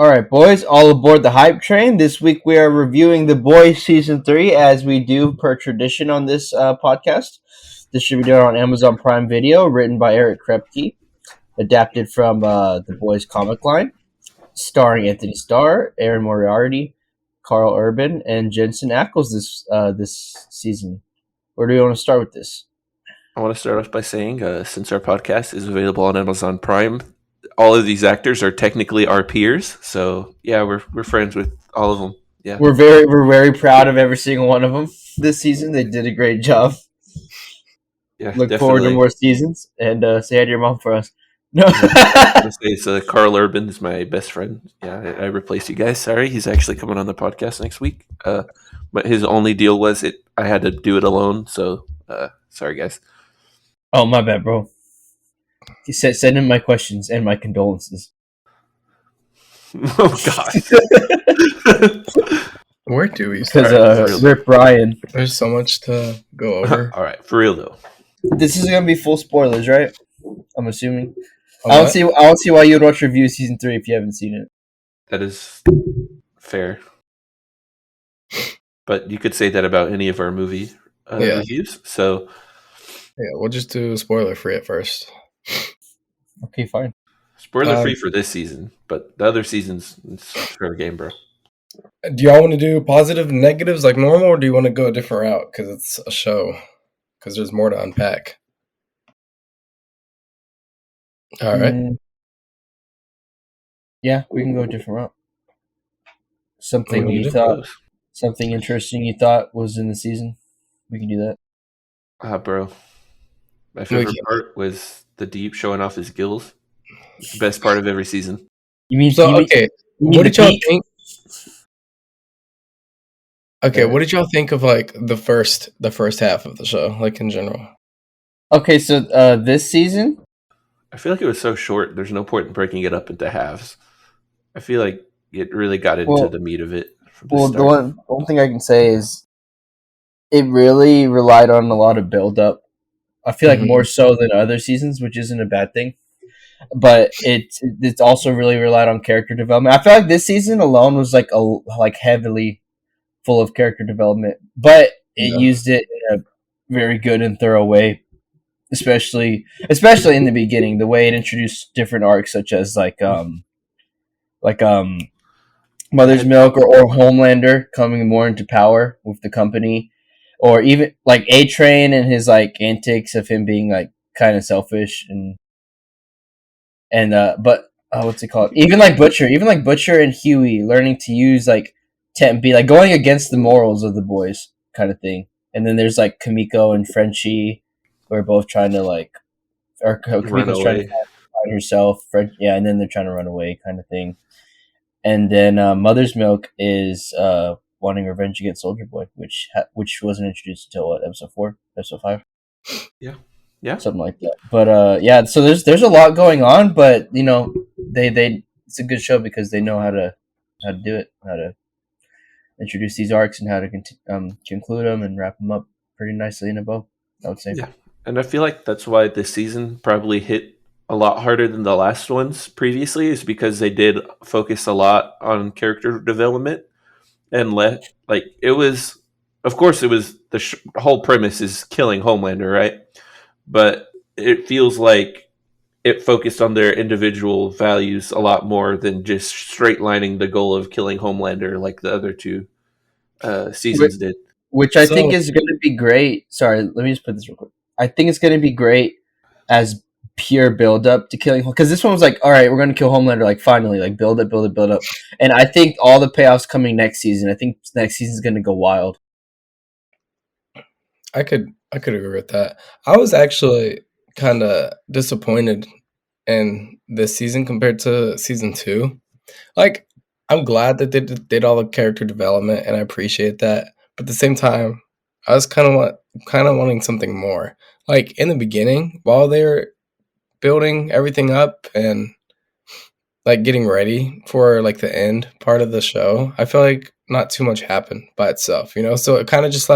All right, boys, all aboard the hype train. This week we are reviewing The Boys Season 3, as we do per tradition on this podcast. Distributed on Amazon Prime Video, written by Eric Kripke, adapted from The Boys comic line, starring Anthony Starr, Aaron Moriarty, Carl Urban, and Jensen Ackles this season. Where do you want to start with this? I want to start off by saying, since our podcast is available on Amazon Prime, all of these actors are technically our peers. So yeah, we're friends with all of them. Yeah, We're very proud of every single one of them this season. They did a great job. yeah. Look definitely. forward to more seasons, and say hi to your mom for us. No, I was gonna say, Carl Urban is my best friend. Yeah, I replaced you guys. Sorry, he's actually coming on the podcast next week. But his only deal was I had to do it alone. So sorry, guys. Oh, my bad, bro. He said, "Send in my questions and my condolences." Oh God. Where do we start? Because Rip Bryan. There's so much to go over. All right, for real though. This is gonna be full spoilers, right? I'm assuming. Oh, I what? don't see why you'd watch review season 3 if you haven't seen it. That is fair. But you could say that about any of our movie reviews. So Yeah, we'll just do spoiler free at first. Okay, fine. spoiler free for this season, but the other seasons, it's fair game, bro. Do y'all want to do positive and negatives like normal, or do you want to go a different route because it's a show? Because there's more to unpack. All right. Yeah, we can go a different route. Something What do you you thought, something interesting you thought was in the season. We can do that. Bro. My favorite part was the Deep showing off his gills. The best part of every season. You mean So okay? What did y'all think? Okay, Yeah. what did y'all think of like the first half of the show, like in general? Okay, so this season, I feel like it was so short. There's no point in breaking it up into halves. I feel like it really got into the meat of it. From the start. the one thing I can say is it really relied on a lot of build up. I feel like more so than other seasons, which isn't a bad thing. But it's also really relied on character development. I feel like this season alone was like heavily full of character development, but it used it in a very good and thorough way. Especially in the beginning, the way it introduced different arcs, such as Mother's Milk or Homelander coming more into power with the company, or even like A-Train and his like antics of him being like kind of selfish and but what's it called? Even like Butcher and Huey learning to use like be like going against the morals of the boys kind of thing. And then there's like Kamiko and Frenchie, who are both trying to Kamiko's trying to find herself, and then they're trying to run away kind of thing. And then Mother's Milk is wanting revenge against Soldier Boy, which wasn't introduced until episode 4, episode 5. Yeah, something like that. But so there's a lot going on, but you know they it's a good show because they know how to do it, how to introduce these arcs and how to conclude them and wrap them up pretty nicely in a bow, I would say. Yeah, and I feel like that's why this season probably hit a lot harder than the last ones previously, is because they did focus a lot on character development and it was, of course, it was the whole premise is killing Homelander, right? But it feels like it focused on their individual values a lot more than just straight lining the goal of killing Homelander like the other two seasons did. Which I think is going to be great. Sorry, let me just put this real quick. I think it's going to be great as pure build up to killing, because this one was like, all right, we're going to kill Homelander, like finally, like build up. And I think all the payoffs coming next season. I think next season is going to go wild. I could agree with that. I was actually kind of disappointed in this season compared to season 2. Like, I'm glad that they did all the character development, and I appreciate that. But at the same time, I was kind of wanting something more. Like in the beginning, while they were building everything up and like getting ready for like the end part of the show, I feel like not too much happened by itself, you know. So it kind of just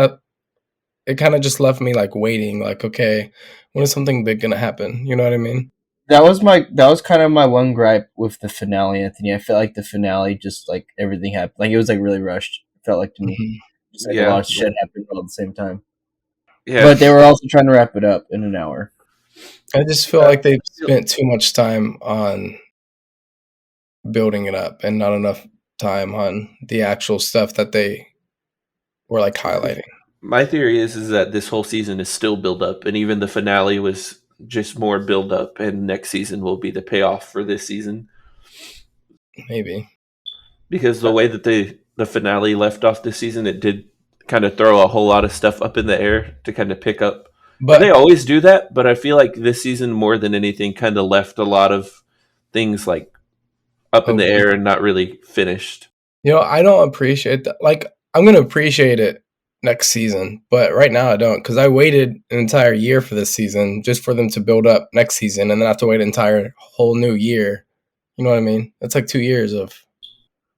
left me like waiting, like, okay, when is something big gonna happen? You know what I mean? that was kind of my one gripe with the finale, Anthony. I felt like the finale just like everything happened, like it was like really rushed. It felt like to me, just like a lot Yeah, of shit happened all at the same time. yeah. But they were also trying to wrap it up in an hour. I just feel like they spent too much time on building it up and not enough time on the actual stuff that they were like highlighting. My theory is that this whole season is still build up, and even the finale was just more build up, and next season will be the payoff for this season. Maybe. Because the way that the finale left off this season, it did kind of throw a whole lot of stuff up in the air to kind of pick up. But they always do that, but I feel like this season more than anything kind of left a lot of things like up in the air and not really finished. You know, I don't appreciate that. Like, I'm going to appreciate it next season, but right now I don't, because I waited an entire year for this season just for them to build up next season, and then I have to wait an entire whole new year. You know what I mean? That's like 2 years of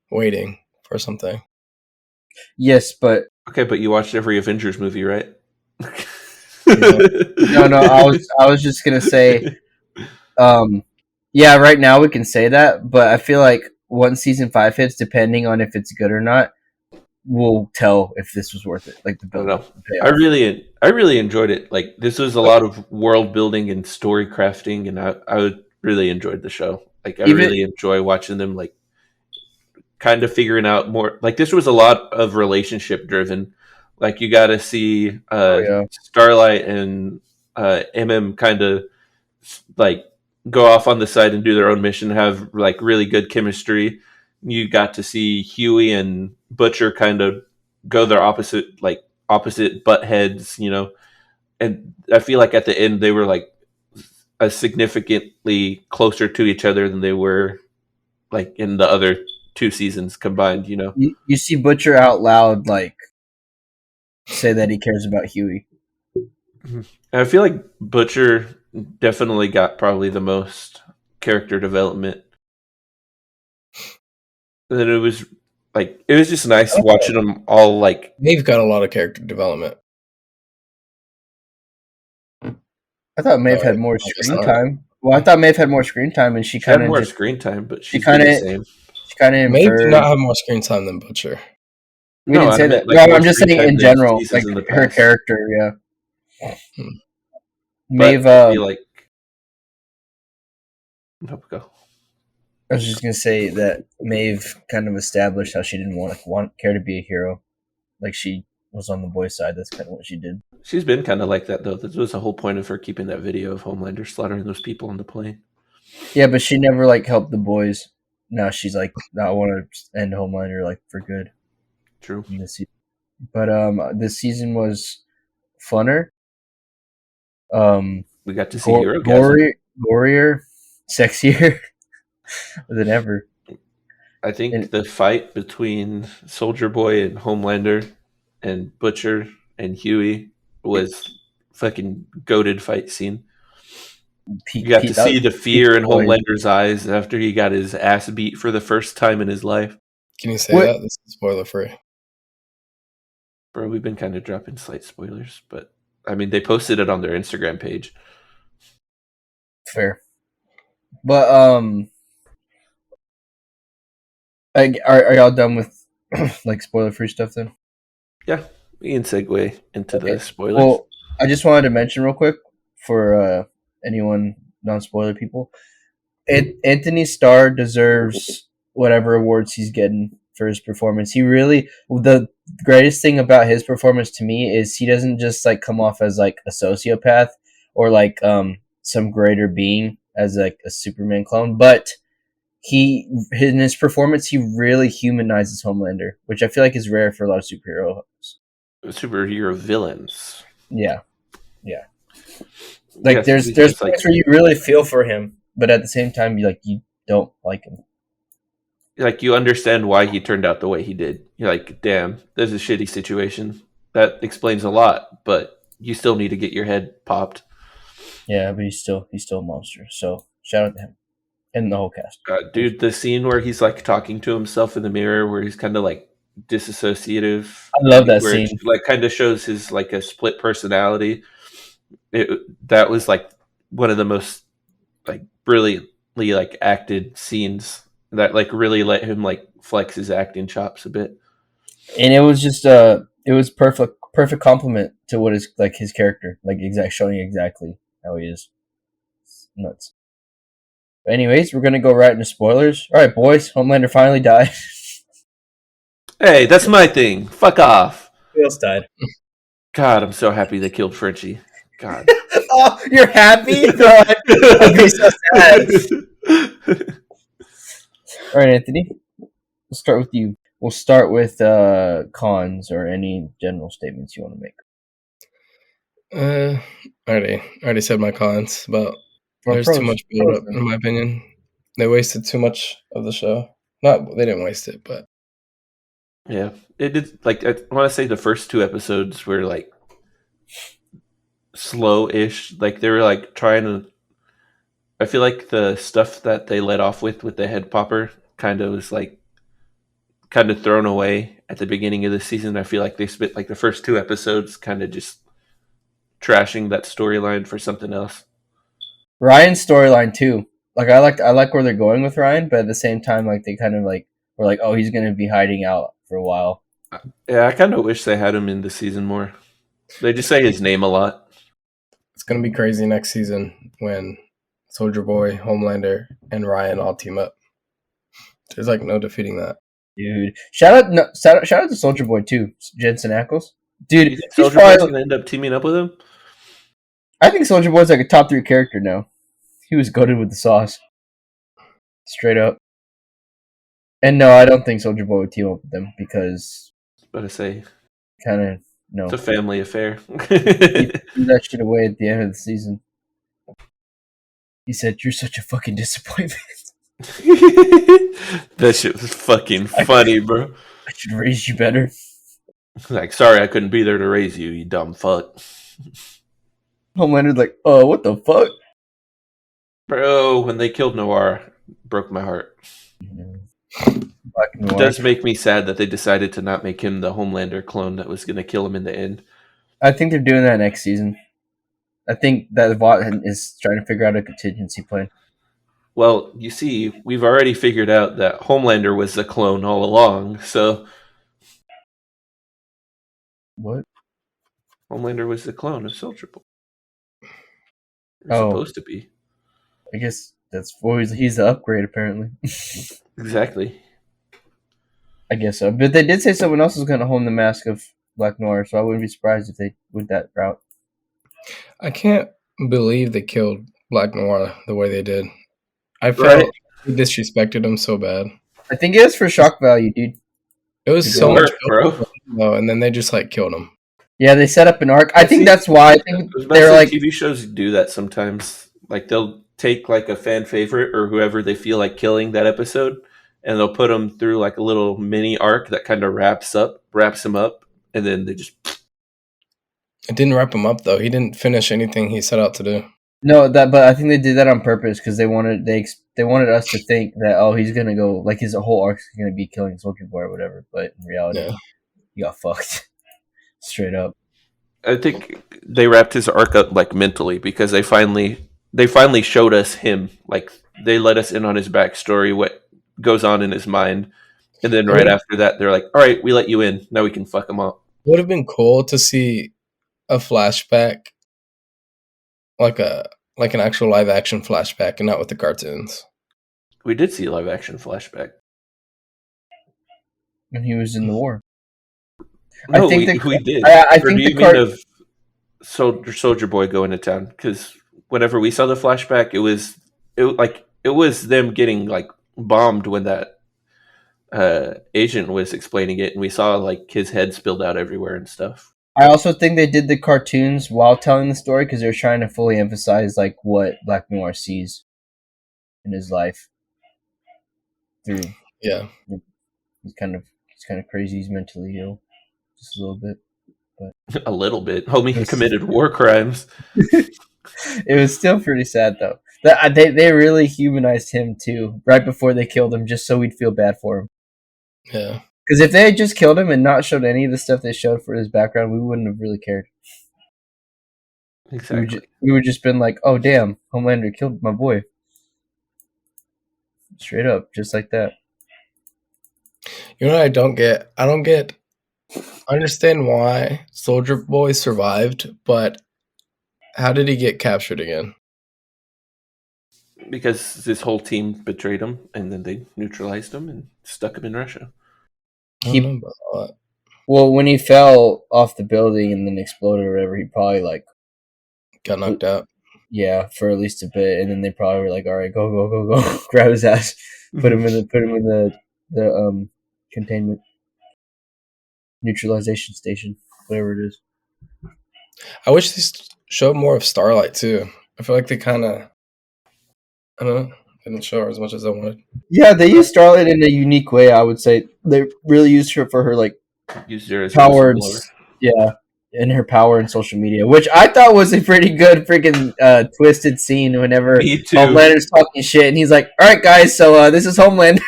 waiting for something. Yes, but okay, but you watched every Avengers movie, right? No. I was just gonna say, yeah. Right now we can say that, but I feel like once season 5 hits, depending on if it's good or not, we'll tell if this was worth it. Like the build. I don't know. I really enjoyed it. Like this was a lot of world building and story crafting, and I really enjoyed the show. Like I really enjoy watching them like kind of figuring out more. Like this was a lot of relationship driven. Like you got to see Starlight and MM kind of like go off on the side and do their own mission, have like really good chemistry. You got to see Huey and Butcher kind of go their opposite butt heads, you know. And I feel like at the end they were like a significantly closer to each other than they were like in the other 2 seasons combined, you know. You see Butcher out loud like say that he cares about Huey. I feel like Butcher definitely got probably the most character development. And then it was just nice watching them all like. They've got a lot of character development. I thought Maeve had more screen time. Well, I thought Maeve had more screen time, and she kind of had more just, screen time, but she kind of Maeve did not have more screen time than Butcher. We didn't say that. Like, no, I'm just saying in general, like her character. Yeah. Maeve. I feel like. Go. I was just gonna say that Maeve kind of established how she didn't care to be a hero, like she was on the boys' side. That's kind of what she did. She's been kind of like that though. This was the whole point of her keeping that video of Homelander slaughtering those people on the plane. Yeah, but she never like helped the boys. Now she's like, I want to end Homelander like for good. True. But this season was funner. We got to see gorier, sexier than ever. I think the fight between Soldier Boy and Homelander and Butcher and Huey was fucking goated fight scene. You got to see the fear in Homelander's eyes after he got his ass beat for the first time in his life. Can you say that? This is spoiler free. Bro, we've been kind of dropping slight spoilers, but I mean, they posted it on their Instagram page. Fair. But, are y'all done with, like, spoiler-free stuff then? Yeah, we can segue into the spoilers. Well, I just wanted to mention real quick for anyone non-spoiler people, Anthony Starr deserves whatever awards he's getting for his performance. The greatest thing about his performance to me is he doesn't just like come off as like a sociopath or like some greater being as like a Superman clone, but in his performance he really humanizes Homelander, which I feel like is rare for a lot of superhero villains. Yeah. Like there's points like, where you really feel for him, but at the same time you don't like him. Like you understand why he turned out the way he did. You're like, damn, there's a shitty situation. That explains a lot, but you still need to get your head popped. Yeah, but he's still a monster. So shout out to him and the whole cast. Dude, the scene where he's like talking to himself in the mirror, where he's kind of like disassociative. I love that scene. It, like kind of shows his like a split personality. That was like one of the most like brilliantly like acted scenes that like really let him like flex his acting chops a bit. And it was just it was perfect compliment to what is like his character, like showing exactly how he is. It's nuts. But anyways, we're gonna go right into spoilers. All right, boys, Homelander finally died. Hey, that's my thing. Fuck off. Who else died? God, I'm so happy they killed Frenchie. God. Oh, you're happy? No, I'd be so sad. All right, Anthony, we'll start with you. We'll start with cons or any general statements you want to make. I already said my cons, but Or there's pros. too much build up, in my opinion. They wasted too much of the show. Not they didn't waste it, but Yeah, it did. Like I want to say, the first two episodes were like slow-ish. Like they were like trying to. I feel like the stuff that they let off with the head popper kind of was like kind of thrown away at the beginning of the season. I feel like they spent like the first two episodes kind of just trashing that storyline for something else. Ryan's storyline too. Like I like where they're going with Ryan, but at the same time, like they kind of like were like, oh, he's gonna be hiding out for a while. Yeah, I kind of wish they had him in the season more. They just say his name a lot. it's gonna be crazy next season when Soldier Boy, Homelander, and Ryan all team up. There's like no defeating that. Dude, shout out to Soldier Boy too, Jensen Ackles. Dude, You think he's Soldier Boy's probably, gonna end up teaming up with him? I think Soldier Boy's like a top 3 character now. He was goated with the sauce, straight up. And no, I don't think Soldier Boy would team up with them because But I say kind of no. it's a family affair. He threw that shit away at the end of the season. He said, "You're such a fucking disappointment. That shit was fucking funny, bro. I should raise you better." Like, sorry I couldn't be there to raise you, you dumb fuck. Homelander's like, "Oh, what the fuck?" Bro, when they killed Noir, broke my heart. Black It Noir. does make me sad that they decided to not make him the Homelander clone that was going to kill him in the end. I think they're doing that next season. I think that Vought is trying to figure out a contingency plan. Well, you see, we've already figured out that Homelander was the clone all along, so What? Homelander was the clone of Soldier Boy. Oh. Supposed to be. I guess that's he's the upgrade apparently. Exactly. I guess so. But they did say someone else was going to hone the mask of Black Noir, so I wouldn't be surprised if they went that route. I can't believe they killed Black Noir the way they did. I felt they disrespected him so bad. I think it was for shock value, dude. It was It so Work, much bro. and then they just like killed him. Yeah, they set up an arc. I think that's why. I think they're like TV shows do that sometimes. Like they'll take like a fan favorite or whoever they feel like killing that episode, and they'll put them through like a little mini arc that kind of wraps him up, and then they just. It didn't wrap him up though. He didn't finish anything he set out to do. no that, but I think they did that on purpose because they wanted us to think that he's gonna go like his whole arc is gonna be killing Soldier Boy or whatever. But in reality, he got fucked straight up. I think they wrapped his arc up like mentally because they finally showed us him. Like they let us in on his backstory, what goes on in his mind, and then right after that, they're like, "All right, we let you in. Now we can fuck him up." Would have been cool to see a flashback, like an actual live action flashback, and not with the cartoons. We did see a live action flashback. When he was in the war. No, I think we did. I or think do you mean of Soldier Boy going to town? Because whenever we saw the flashback, it was them getting like bombed when that agent was explaining it, and we saw like his head spilled out everywhere and stuff. I also think they did the cartoons while telling the story because they were trying to fully emphasize like what Black Noir sees in his life. Yeah, he's kind of crazy. He's mentally ill, just a little bit. A little bit. Homie committed war crimes. It was still pretty sad though. They really humanized him too right before they killed him, just so we'd feel bad for him. Yeah. Because if they had just killed him and not showed any of the stuff they showed for his background, we wouldn't have really cared. Exactly. We would just been like, "Oh damn, Homelander killed my boy." Straight up, just like that. You know what I don't get? I understand why Soldier Boy survived, but how did he get captured again? Because this whole team betrayed him, and then they neutralized him and stuck him in Russia. I don't know about that. Well, when he fell off the building and then exploded or whatever, he probably like Got knocked out. yeah for at least a bit, and then they probably were like, "All right, go, grab his ass, put him in the containment neutralization station, whatever it is." I wish they showed more of Starlight too. I feel like they kind of, I don't know, didn't show her as much as I wanted. Yeah, they used Starlight in a unique way. I would say they really used her for her like Used her as power, whistleblower. yeah, and her power in social media, which I thought was a pretty good freaking twisted scene. Whenever Me too. Homelander's talking shit, and he's like, "All right, guys, so this is Homelander."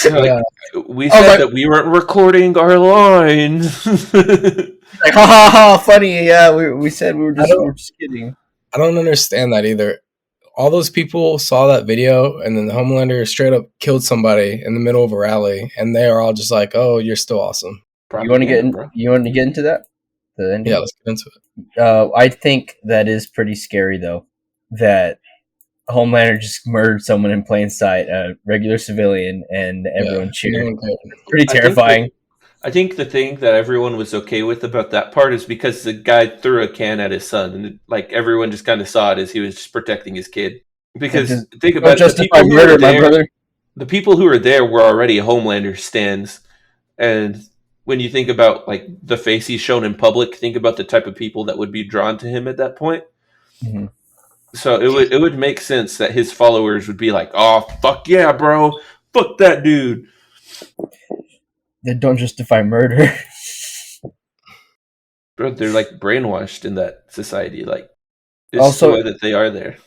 Yeah. We said that we weren't recording our lines. Like, ha ha ha, funny. Yeah, we said we were just kidding. I don't understand that either. All those people saw that video, and then the Homelander straight up killed somebody in the middle of a rally, and they are all just like, "Oh, you're still awesome." You want to get into that? The ending? Yeah, let's get into it. I think that is pretty scary, though. That Homelander just murdered someone in plain sight, a regular civilian, and everyone cheered. Pretty terrifying. I think the thing that everyone was okay with about that part is because the guy threw a can at his son, and like everyone just kind of saw it as he was just protecting his kid. Because think about it, the people who were there were already Homelander stans, and when you think about like the face he's shown in public, think about the type of people that would be drawn to him at that point. Mm-hmm. So it would make sense that his followers would be like, "Oh fuck yeah, bro, fuck that dude." They don't justify murder. Bro, they're like brainwashed in that society. Like, it's also the way that they are there.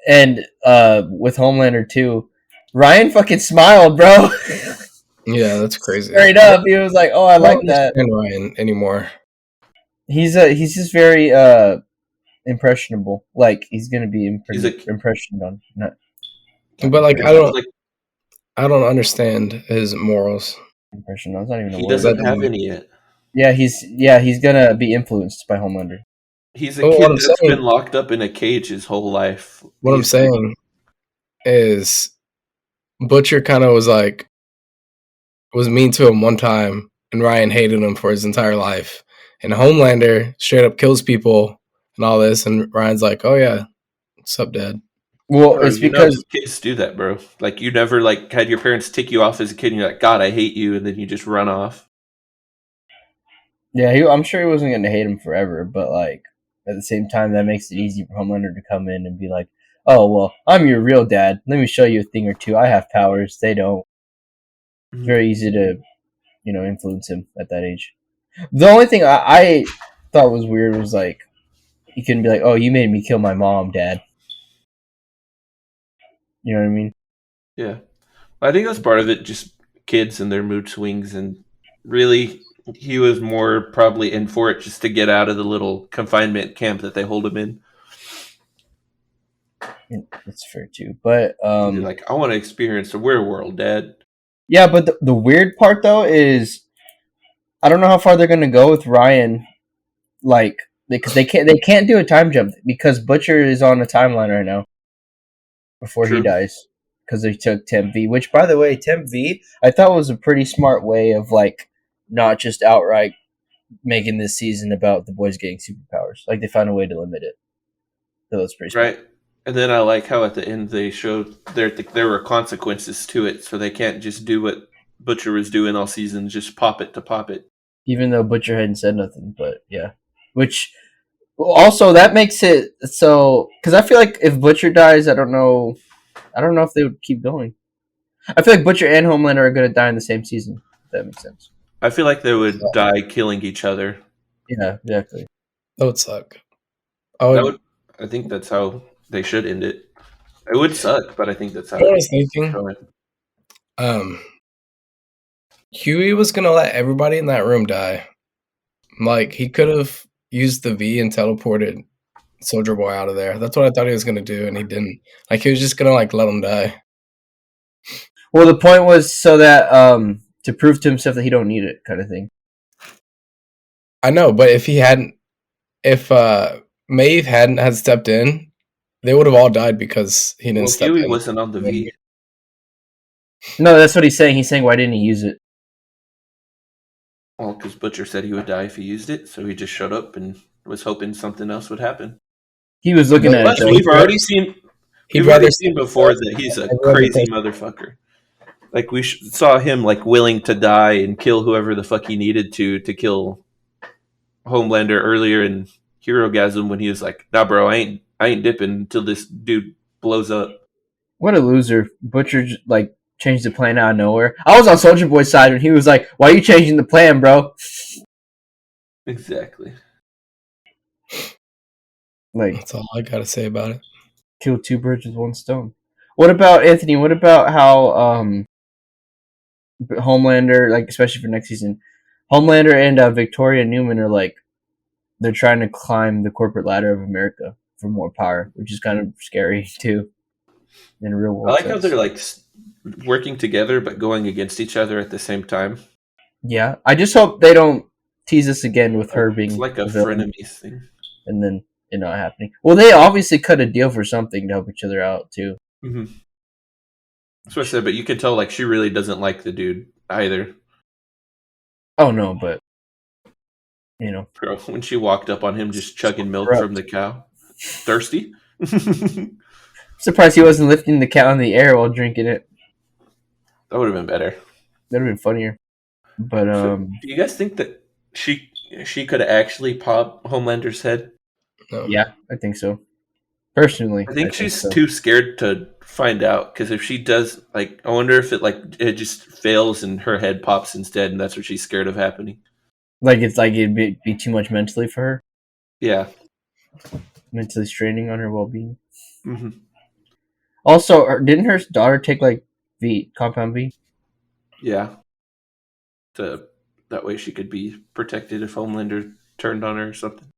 And with Homelander too, Ryan fucking smiled, bro. Yeah, that's crazy. Straight up, he was like, "Oh, I like that." Ryan anymore? He's just very impressionable. Like he's gonna be impressioned on. But like I don't understand his morals. Impression. That's not even. He doesn't have any yet. Yeah, he's gonna be influenced by Homelander. He's a kid that's been locked up in a cage his whole life. What I'm saying is, Butcher kind of was mean to him one time, and Ryan hated him for his entire life. And Homelander straight up kills people and all this, and Ryan's like, "Oh yeah, what's up, Dad?" Well, it's because kids do that, bro. Like you never like had your parents tick you off as a kid, and you're like, "God, I hate you," and then you just run off. Yeah, I'm sure he wasn't going to hate him forever, but like at the same time, that makes it easy for Homelander to come in and be like, "Oh well, I'm your real dad. Let me show you a thing or two. I have powers. They don't." It's very easy to, influence him at that age. The only thing I thought was weird was like he couldn't be like, "Oh, you made me kill my mom, Dad." You know what I mean? Yeah, I think that's part of it. Just kids and their mood swings, and really, he was more probably in for it just to get out of the little confinement camp that they hold him in. That's fair too, but like, I want to experience the real world, Dad. Yeah, but the weird part though is I don't know how far they're gonna go with Ryan, like because they can't do a time jump because Butcher is on a timeline right now before he dies because they took Temp V, which by the way, Temp V I thought was a pretty smart way of like not just outright making this season about the boys getting superpowers. Like they found a way to limit it. So that's pretty smart. Right. And then I like how at the end they showed there were consequences to it, so they can't just do what Butcher was doing all season, just pop it to pop it. Even though Butcher hadn't said nothing, but yeah. Which also that makes it so because I feel like if Butcher dies, I don't know if they would keep going. I feel like Butcher and Homelander are going to die in the same season. If that makes sense. I feel like they would die killing each other. Yeah, exactly. That would suck. I think that's how they should end it. It would suck, but I think that's how. I was thinking. Huey was gonna let everybody in that room die. Like he could have used the V and teleported Soldier Boy out of there. That's what I thought he was gonna do, and he didn't. Like he was just gonna like let him die. Well, the point was so that to prove to himself that he don't need it, kind of thing. I know, but if Maeve hadn't had stepped in, they would have all died because he didn't Well, step Huey in. wasn't on the V. No, that's what he's saying. He's saying, why didn't he use it? Well, because Butcher said he would die if he used it, so he just showed up and was hoping something else would happen. He was looking But at it. Plus, Though. we've already seen he'd rather step before that he's a I'd rather crazy take- motherfucker. Like we saw him like willing to die and kill whoever the fuck he needed to kill Homelander earlier in Herogasm when he was like, "Nah, bro, I ain't dipping until this dude blows up." What a loser! Butcher like changed the plan out of nowhere. I was on Soldier Boy's side when he was like, "Why are you changing the plan, bro?" Exactly. Like, That's all I gotta say about it. kill two birds with one stone. What about Anthony? What about how Homelander, like especially for next season, Homelander and Victoria Newman are like they're trying to climb the corporate ladder of America for more power, which is kind of scary too in a real I world like sense. how they're like working together but going against each other at the same time. Yeah, I just hope they don't tease us again with her being It's like a villain frenemies thing. and then it not happening. Well, they obviously cut a deal for something to help each other out too. Mm-hmm. That's what I said, but you can tell like she really doesn't like the dude either. Oh no, but you know, Bro, when she walked up on him just chugging milk corrupt. from the cow. Thirsty? Surprised he wasn't lifting the cow in the air while drinking it. That would have been better. That'd have been funnier. But So, do you guys think that she could actually pop Homelander's head? No. yeah, I think so. Personally, I think she's so. too scared to find out because if she does, like, I wonder if it just fails and her head pops instead, and that's what she's scared of happening. Like it's like it'd be too much mentally for her, Yeah. mentally straining on her well-being. Mm-hmm. Also, didn't her daughter take like compound V? Yeah. That way she could be protected if Homelander turned on her or something.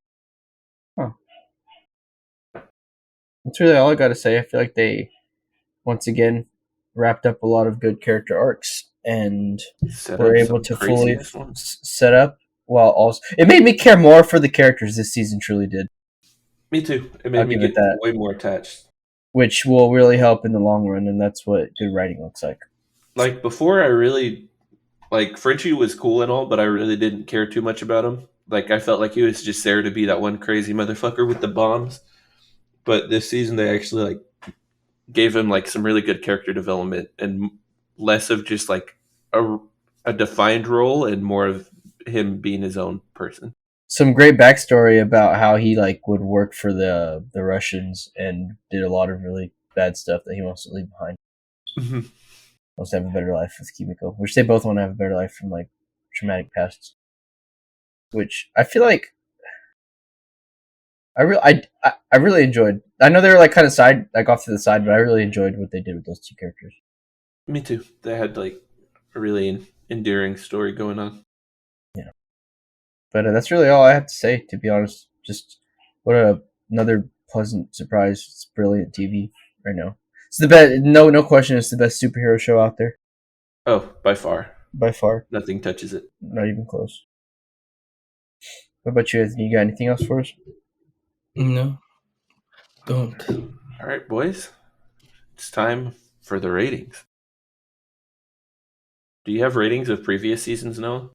That's really all I gotta say. I feel like they once again wrapped up a lot of good character arcs and were able to fully set up while also it made me care more for the characters this season truly did. Me too. It made me get way more attached. Which will really help in the long run, and that's what good writing looks like. Like before I really like Frenchie was cool and all, but I really didn't care too much about him. Like I felt like he was just there to be that one crazy motherfucker with the bombs. But this season they actually like gave him like some really good character development and less of just like a defined role and more of him being his own person. Some great backstory about how he like would work for the Russians and did a lot of really bad stuff that he wants to leave behind. Mm-hmm. Wants to have a better life with Kimiko, which they both want to have a better life from like traumatic pasts. Which I feel like I really enjoyed. I know they were like kind of side, like off to the side, but I really enjoyed what they did with those two characters. Me too. They had like a really endearing story going on. Yeah, but that's really all I have to say. To be honest, just what another pleasant surprise. It's brilliant TV right now. It's the best. No question. It's the best superhero show out there. Oh, by far. By far. Nothing touches it. Not even close. What about you, Anthony? You got anything else for us? No. Don't. All right, boys. It's time for the ratings. Do you have ratings of previous seasons, Noah?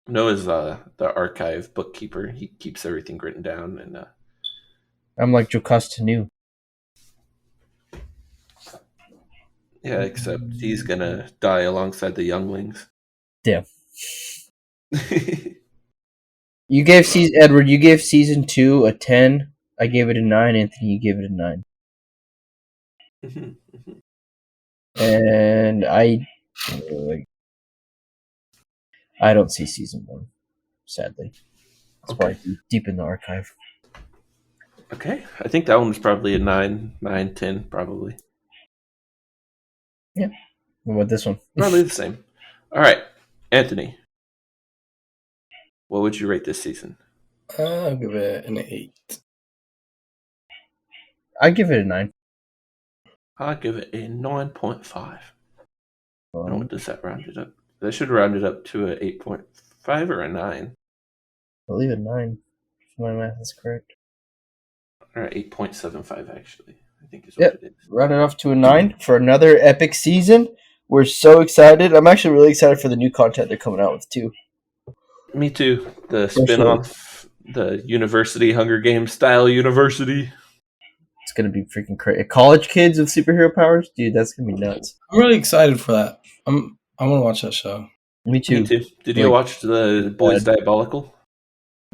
Noah's the archive bookkeeper. He keeps everything written down. And I'm like Jocasta New. yeah, except he's going to die alongside the younglings. Damn. You gave Edward. You gave season 2 a 10. I gave it a 9. Anthony, you gave it a 9. And I don't see season 1. Sadly, it's probably deep in the archive. Okay, I think that one was probably a 9, 10, probably. Yeah. What about this one? Probably the same. All right, Anthony. What would you rate this season? I'll give it an 8. I give it a 9. I'll give it a 9.5. And what does that round it up? That should round it up to a 8.5 or a 9. I believe a 9. If my math is correct. Or 8.75, actually. I think is what Yep. it is. Round it off to a 9 for another epic season. We're so excited. I'm actually really excited for the new content they're coming out with, too. Me too. The spin-off, the university, Hunger Games style university. It's going to be freaking crazy. College kids with superhero powers? Dude, that's going to be nuts. I'm really excited for that. I want to watch that show. Me too. Me too. Did you watch the Boys Diabolical?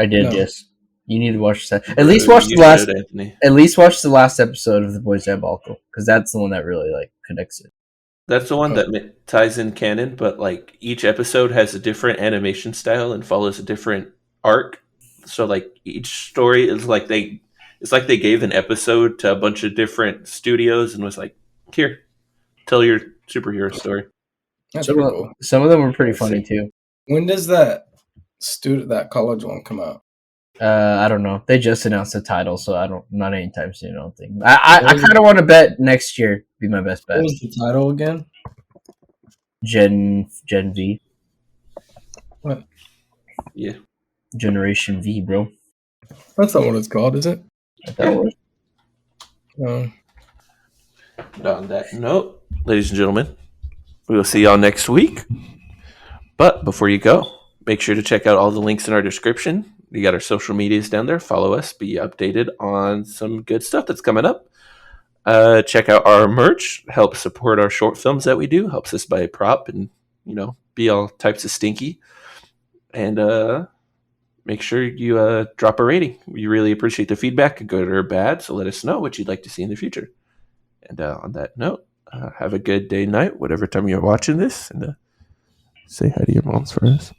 I did, No. yes. You need to watch that. At least watch the last. Anthony. At least watch the last episode of the Boys Diabolical, because that's the one that really connects it. That's the one that ties in canon, but each episode has a different animation style and follows a different arc. So each story is it's like they gave an episode to a bunch of different studios and was like, here, tell your superhero story. That's pretty cool. Some of them were pretty funny too. When does that college one come out? I don't know. They just announced the title, so not anytime soon. I don't think. I kind of want to bet next year be my best bet. What was the title again? Gen V. What? Yeah. Generation V, bro. That's not what it's called, is it? I thought it was. No. On that note, ladies and gentlemen, we will see y'all next week. But before you go, make sure to check out all the links in our description. We got our social medias down there. Follow us. Be updated on some good stuff that's coming up. Check out our merch. Help support our short films that we do. Helps us buy a prop and, be all types of stinky. And make sure you drop a rating. We really appreciate the feedback, good or bad. So let us know what you'd like to see in the future. And on that note, have a good day, night, whatever time you're watching this. And say hi to your moms for us.